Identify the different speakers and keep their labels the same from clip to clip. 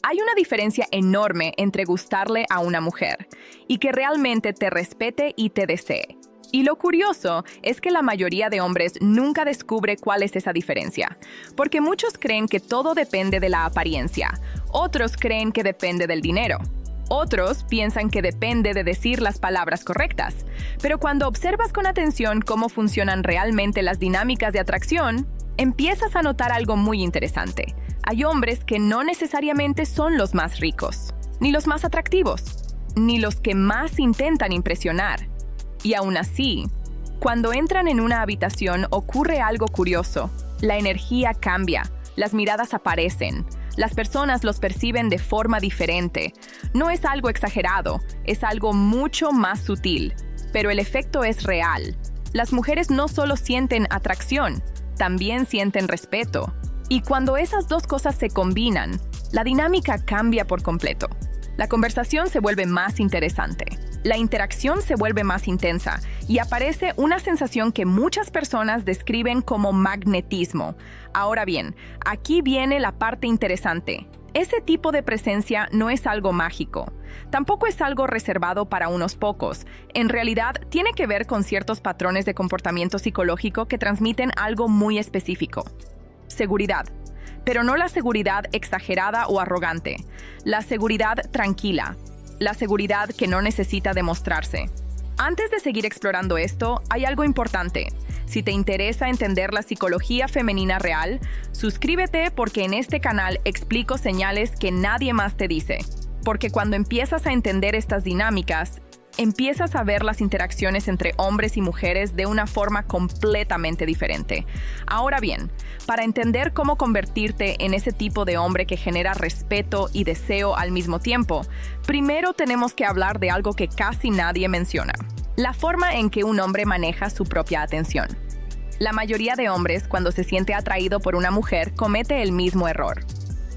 Speaker 1: Hay una diferencia enorme entre gustarle a una mujer y que realmente te respete y te desee. Y lo curioso es que la mayoría de hombres nunca descubre cuál es esa diferencia, porque muchos creen que todo depende de la apariencia, otros creen que depende del dinero, otros piensan que depende de decir las palabras correctas. Pero cuando observas con atención cómo funcionan realmente las dinámicas de atracción, empiezas a notar algo muy interesante. Hay hombres que no necesariamente son los más ricos, ni los más atractivos, ni los que más intentan impresionar. Y aún así, cuando entran en una habitación ocurre algo curioso. La energía cambia, las miradas aparecen, las personas los perciben de forma diferente. No es algo exagerado, es algo mucho más sutil, pero el efecto es real. Las mujeres no solo sienten atracción, también sienten respeto. Y cuando esas dos cosas se combinan, la dinámica cambia por completo. La conversación se vuelve más interesante, la interacción se vuelve más intensa y aparece una sensación que muchas personas describen como magnetismo. Ahora bien, aquí viene la parte interesante. Ese tipo de presencia no es algo mágico. Tampoco es algo reservado para unos pocos. En realidad, tiene que ver con ciertos patrones de comportamiento psicológico que transmiten algo muy específico. Seguridad. Pero no la seguridad exagerada o arrogante. La seguridad tranquila. La seguridad que no necesita demostrarse. Antes de seguir explorando esto, hay algo importante. Si te interesa entender la psicología femenina real, suscríbete porque en este canal explico señales que nadie más te dice. Porque cuando empiezas a entender estas dinámicas, empiezas a ver las interacciones entre hombres y mujeres de una forma completamente diferente. Ahora bien, para entender cómo convertirte en ese tipo de hombre que genera respeto y deseo al mismo tiempo, primero tenemos que hablar de algo que casi nadie menciona: la forma en que un hombre maneja su propia atención. La mayoría de hombres, cuando se siente atraído por una mujer, comete el mismo error.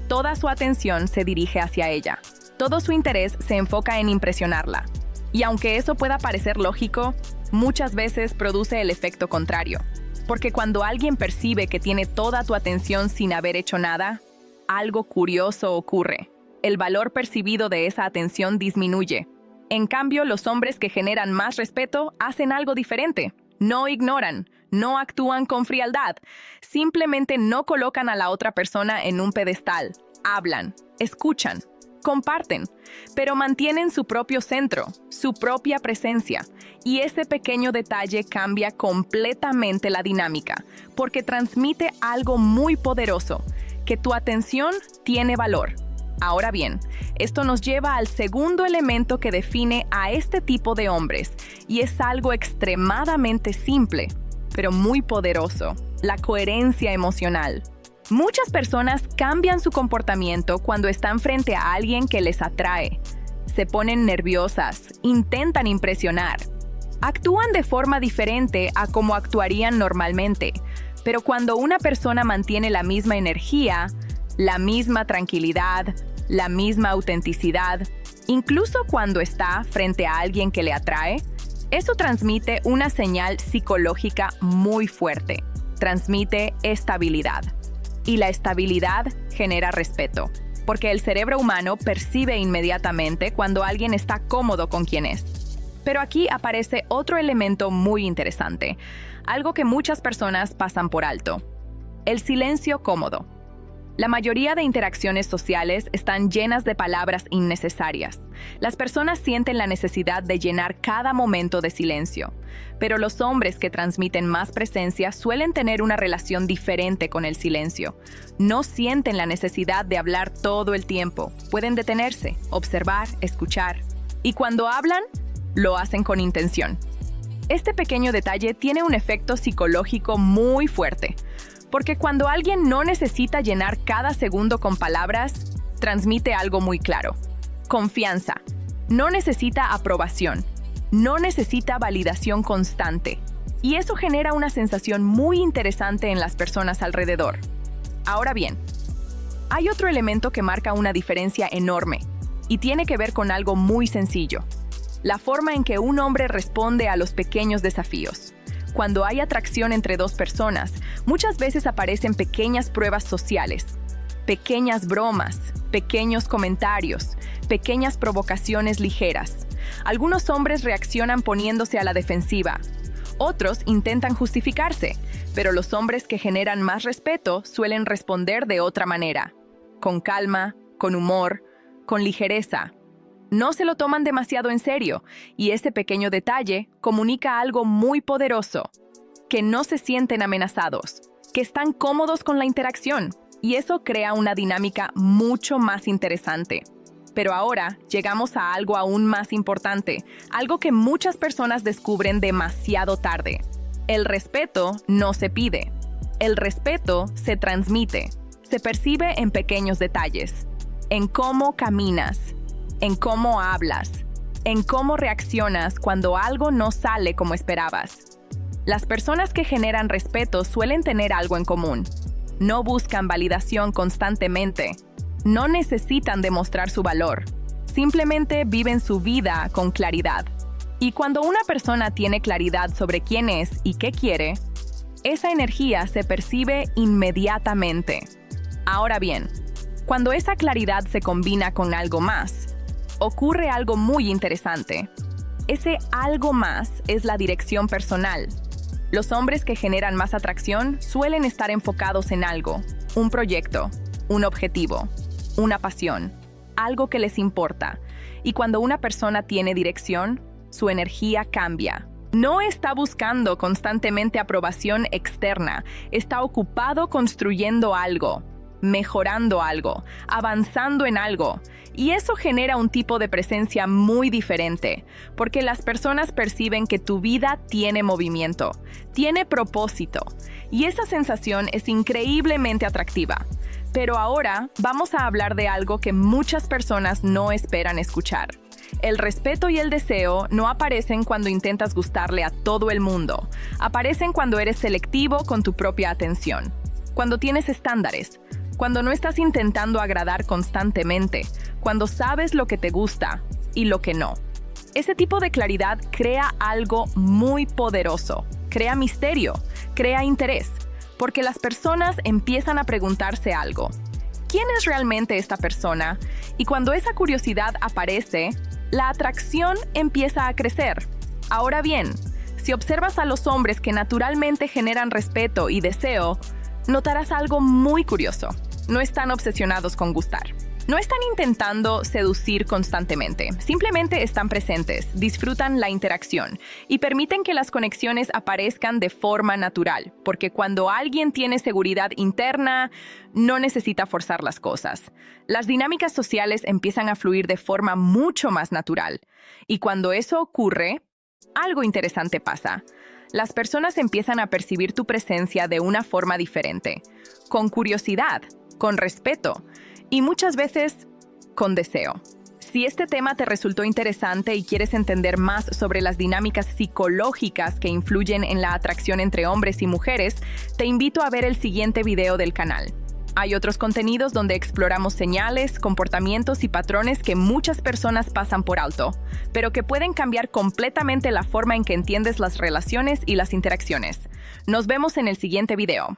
Speaker 1: Toda su atención se dirige hacia ella. Todo su interés se enfoca en impresionarla. Y aunque eso pueda parecer lógico, muchas veces produce el efecto contrario. Porque cuando alguien percibe que tiene toda tu atención sin haber hecho nada, algo curioso ocurre. El valor percibido de esa atención disminuye. En cambio, los hombres que generan más respeto hacen algo diferente. No ignoran, no actúan con frialdad, simplemente no colocan a la otra persona en un pedestal. Hablan, escuchan, comparten, pero mantienen su propio centro, su propia presencia. Y ese pequeño detalle cambia completamente la dinámica, porque transmite algo muy poderoso, que tu atención tiene valor. Ahora bien, esto nos lleva al segundo elemento que define a este tipo de hombres, y es algo extremadamente simple, pero muy poderoso: la coherencia emocional. Muchas personas cambian su comportamiento cuando están frente a alguien que les atrae. Se ponen nerviosas, intentan impresionar. Actúan de forma diferente a como actuarían normalmente, pero cuando una persona mantiene la misma energía, la misma tranquilidad, la misma autenticidad, incluso cuando está frente a alguien que le atrae, eso transmite una señal psicológica muy fuerte. Transmite estabilidad. Y la estabilidad genera respeto, porque el cerebro humano percibe inmediatamente cuando alguien está cómodo con quien es. Pero aquí aparece otro elemento muy interesante, algo que muchas personas pasan por alto: el silencio cómodo. La mayoría de interacciones sociales están llenas de palabras innecesarias. Las personas sienten la necesidad de llenar cada momento de silencio. Pero los hombres que transmiten más presencia suelen tener una relación diferente con el silencio. No sienten la necesidad de hablar todo el tiempo. Pueden detenerse, observar, escuchar. Y cuando hablan, lo hacen con intención. Este pequeño detalle tiene un efecto psicológico muy fuerte. Porque cuando alguien no necesita llenar cada segundo con palabras, transmite algo muy claro: confianza. No necesita aprobación. No necesita validación constante. Y eso genera una sensación muy interesante en las personas alrededor. Ahora bien, hay otro elemento que marca una diferencia enorme, y tiene que ver con algo muy sencillo: la forma en que un hombre responde a los pequeños desafíos. Cuando hay atracción entre dos personas, muchas veces aparecen pequeñas pruebas sociales, pequeñas bromas, pequeños comentarios, pequeñas provocaciones ligeras. Algunos hombres reaccionan poniéndose a la defensiva. Otros intentan justificarse, pero los hombres que generan más respeto suelen responder de otra manera, con calma, con humor, con ligereza. No se lo toman demasiado en serio, y ese pequeño detalle comunica algo muy poderoso, que no se sienten amenazados, que están cómodos con la interacción, y eso crea una dinámica mucho más interesante. Pero ahora llegamos a algo aún más importante, algo que muchas personas descubren demasiado tarde. El respeto no se pide. El respeto se transmite. Se percibe en pequeños detalles. En cómo caminas, en cómo hablas, en cómo reaccionas cuando algo no sale como esperabas. Las personas que generan respeto suelen tener algo en común. No buscan validación constantemente. No necesitan demostrar su valor. Simplemente viven su vida con claridad. Y cuando una persona tiene claridad sobre quién es y qué quiere, esa energía se percibe inmediatamente. Ahora bien, cuando esa claridad se combina con algo más, ocurre algo muy interesante. Ese algo más es la dirección personal. Los hombres que generan más atracción suelen estar enfocados en algo, un proyecto, un objetivo, una pasión, algo que les importa. Y cuando una persona tiene dirección, su energía cambia. No está buscando constantemente aprobación externa, está ocupado construyendo algo, mejorando algo, avanzando en algo. Y eso genera un tipo de presencia muy diferente, porque las personas perciben que tu vida tiene movimiento, tiene propósito, y esa sensación es increíblemente atractiva. Pero ahora vamos a hablar de algo que muchas personas no esperan escuchar. El respeto y el deseo no aparecen cuando intentas gustarle a todo el mundo. Aparecen cuando eres selectivo con tu propia atención, cuando tienes estándares, cuando no estás intentando agradar constantemente, cuando sabes lo que te gusta y lo que no. Ese tipo de claridad crea algo muy poderoso, crea misterio, crea interés, porque las personas empiezan a preguntarse algo. ¿Quién es realmente esta persona? Y cuando esa curiosidad aparece, la atracción empieza a crecer. Ahora bien, si observas a los hombres que naturalmente generan respeto y deseo, notarás algo muy curioso. No están obsesionados con gustar. No están intentando seducir constantemente. Simplemente están presentes, disfrutan la interacción y permiten que las conexiones aparezcan de forma natural, porque cuando alguien tiene seguridad interna, no necesita forzar las cosas. Las dinámicas sociales empiezan a fluir de forma mucho más natural. Y cuando eso ocurre, algo interesante pasa. Las personas empiezan a percibir tu presencia de una forma diferente, con curiosidad, con respeto y muchas veces con deseo. Si este tema te resultó interesante y quieres entender más sobre las dinámicas psicológicas que influyen en la atracción entre hombres y mujeres, te invito a ver el siguiente video del canal. Hay otros contenidos donde exploramos señales, comportamientos y patrones que muchas personas pasan por alto, pero que pueden cambiar completamente la forma en que entiendes las relaciones y las interacciones. Nos vemos en el siguiente video.